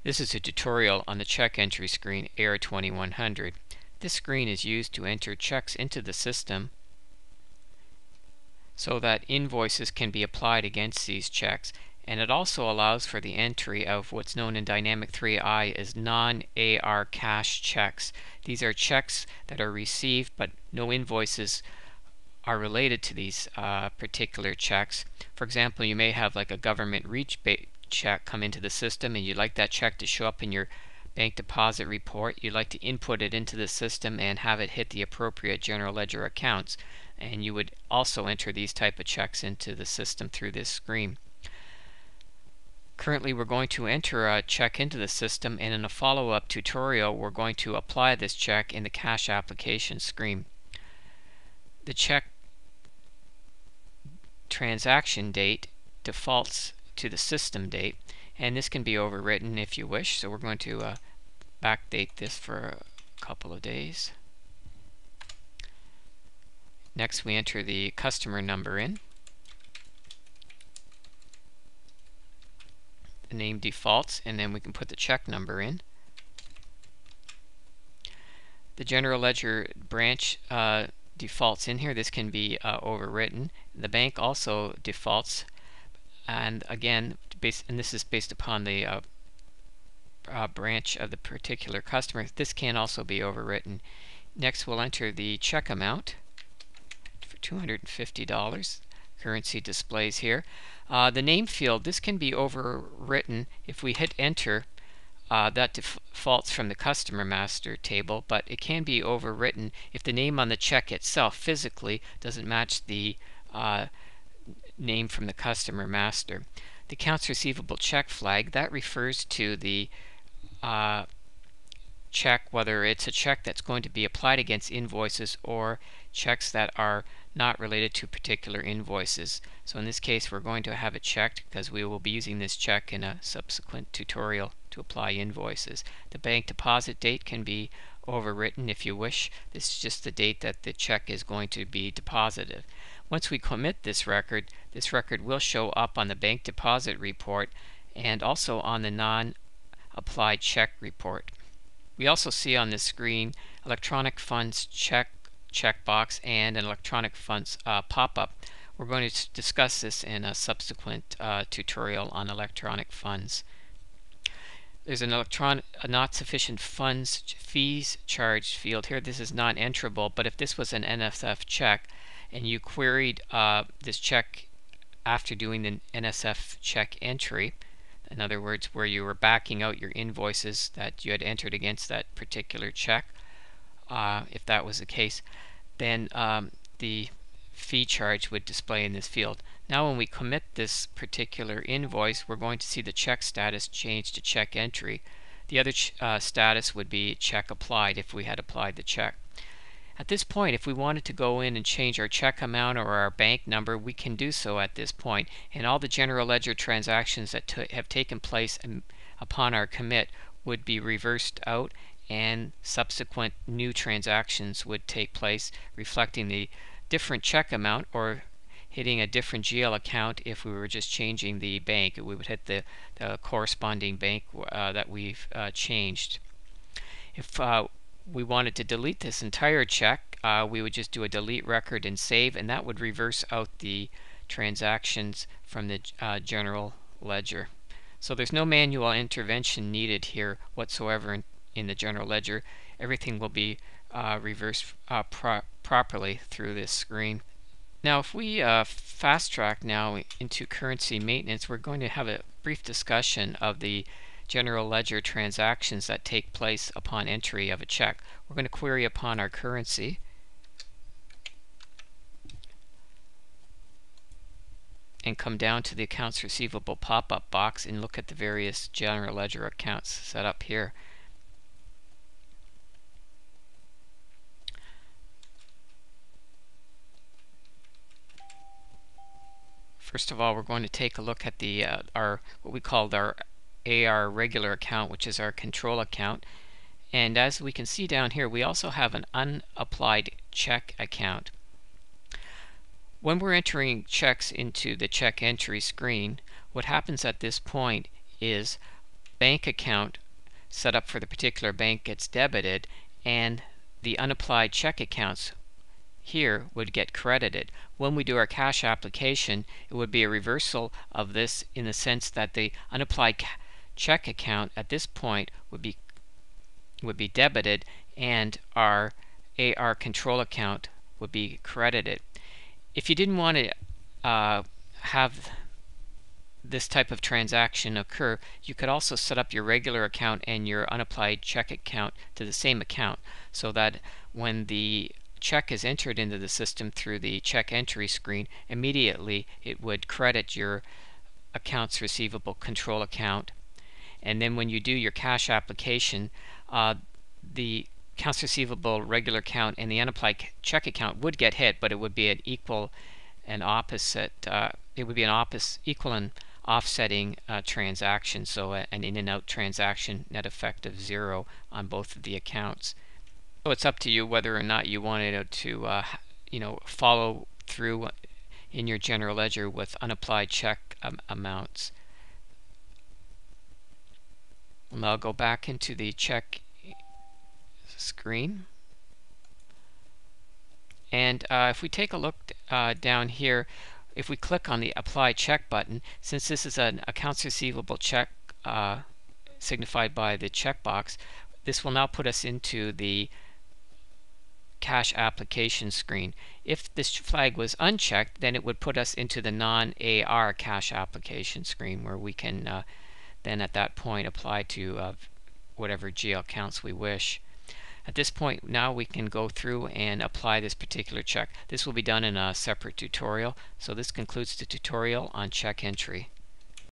This is a tutorial on the check entry screen AR2100. This screen is used to enter checks into the system so that invoices can be applied against these checks, and it also allows for the entry of what's known in Dynamic 3i as non-AR cash checks. These are checks that are received but no invoices are related to these particular checks. For example, you may have like a government reach check come into the system and you'd like that check to show up in your bank deposit report. You'd like to input it into the system and have it hit the appropriate general ledger accounts, and you would also enter these type of checks into the system through this screen. Currently we're going to enter a check into the system, and in a follow-up tutorial we're going to apply this check in the cash application screen. The check transaction date defaults to the system date, and this can be overwritten if you wish, so we're going to backdate this for a couple of days. Next we enter the customer number in. The name defaults, and then we can put the check number in. The general ledger branch defaults in here. This can be overwritten. The bank also defaults, and again, and this is based upon the branch of the particular customer. This can also be overwritten. Next we'll enter the check amount for $250. Currency displays here. The name field, this can be overwritten. If we hit enter, that defaults from the customer master table, but it can be overwritten if the name on the check itself physically doesn't match the name from the customer master. The accounts receivable check flag, that refers to the check, whether it's a check that's going to be applied against invoices or checks that are not related to particular invoices. So in this case we're going to have it checked because we will be using this check in a subsequent tutorial to apply invoices. The bank deposit date can be overwritten if you wish. This is just the date that the check is going to be deposited. Once we commit this record will show up on the bank deposit report and also on the non-applied check report. We also see on this screen electronic funds checkbox and an electronic funds pop-up. We're going to discuss this in a subsequent tutorial on electronic funds. There's an not sufficient funds fees charged field here. This is not enterable, but if this was an NSF check and you queried this check after doing the NSF check entry, in other words where you were backing out your invoices that you had entered against that particular check, if that was the case, then the fee charge would display in this field. Now when we commit this particular invoice, we're going to see the check status change to check entry. The other status would be check applied if we had applied the check. At this point, if we wanted to go in and change our check amount or our bank number, we can do so at this point, and all the general ledger transactions that have taken place upon our commit would be reversed out, and subsequent new transactions would take place reflecting the different check amount or hitting a different GL account. If we were just changing the bank, we would hit the corresponding bank that we've changed. If we wanted to delete this entire check, we would just do a delete record and save, and that would reverse out the transactions from the general ledger. So there's no manual intervention needed here whatsoever in the general ledger. Everything will be reversed properly through this screen. Now if we fast track now into currency maintenance, we're going to have a brief discussion of the general ledger transactions that take place upon entry of a check. We're going to query upon our currency, and come down to the accounts receivable pop-up box and look at the various general ledger accounts set up here. First of all, we're going to take a look at the what we called our AR regular account, which is our control account. And as we can see down here, we also have an unapplied check account. When we're entering checks into the check entry screen, what happens at this point is bank account set up for the particular bank gets debited, and the unapplied check accounts here would get credited. When we do our cash application, it would be a reversal of this in the sense that the unapplied check account at this point would be debited, and our AR control account would be credited. If you didn't want to have this type of transaction occur, you could also set up your regular account and your unapplied check account to the same account, so that when the check is entered into the system through the check entry screen, immediately it would credit your accounts receivable control account. And then when you do your cash application, the accounts receivable regular account and the unapplied check account would get hit, but it would be an equal and opposite. It would be an equal and offsetting transaction, so an in and out transaction, net effect of 0 on both of the accounts. So it's up to you whether or not you wanted to follow through in your general ledger with unapplied check amounts. And I'll go back into the check screen, and if we take a look down here, if we click on the apply check button, since this is an accounts receivable check signified by the checkbox, this will now put us into the cash application screen. If this flag was unchecked, then it would put us into the non-AR cash application screen, where we can then at that point apply to whatever GL accounts we wish. At this point now we can go through and apply this particular check. This will be done in a separate tutorial. So this concludes the tutorial on check entry.